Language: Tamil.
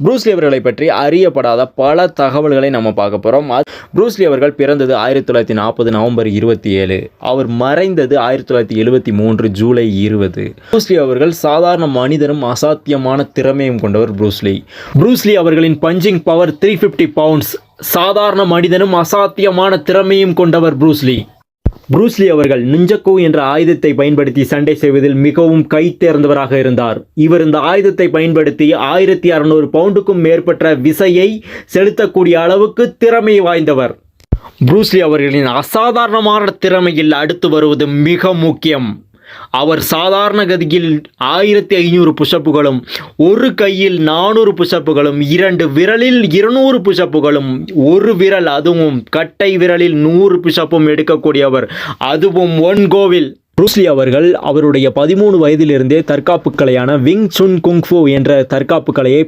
ப்ரூஸ்லி அவர்களை பற்றி அறியப்படாத பல தகவல்களை நம்ம பார்க்க போகிறோம். ப்ரூஸ்லி அவர்கள் பிறந்தது 1940 நவம்பர் 27. அவர் மறைந்தது 1973 ஜூலை 20. ப்ரூஸ்லி அவர்கள் சாதாரண மனிதனும் அசாத்தியமான திறமையும் கொண்டவர். ப்ரூஸ்லி அவர்களின் பஞ்சிங் பவர் 350 பவுண்ட்ஸ். சாதாரண மனிதனும் அசாத்தியமான திறமையும் கொண்டவர் ப்ரூஸ்லி அவர்கள் நுஞ்சக்கு என்ற ஆயுதத்தை பயன்படுத்தி சண்டை செய்வதில் மிகவும் கைத்தேர்ந்தவராக இருந்தார். இவர் இந்த ஆயுதத்தை பயன்படுத்தி 1600 பவுண்டுக்கும் மேற்பட்ட விசையை செலுத்தக்கூடிய அளவுக்கு திறமை வாய்ந்தவர். ப்ரூஸ்லி அவர்களின் அசாதாரணமான திறமையில் அடுத்து வருவது மிக முக்கியம். அவர் சாதாரண கதியில் 1500 புஷப்புகளும், ஒரு கையில் 400 புஷப்புகளும், 2 விரலில் 200 புஷப்புகளும், ஒரு விரல் அதுவும் கட்டை விரலில் 100 புஷப்பும் எடுக்கக்கூடியவர், அதுவும் ஒன் கோவில். ப்ரூஸ்லி அவர்கள் அவருடைய 13 வயதிலிருந்தே தற்காப்பு கலையான விங் சுன் குங்ஃபூ என்ற தற்காப்பு கலையை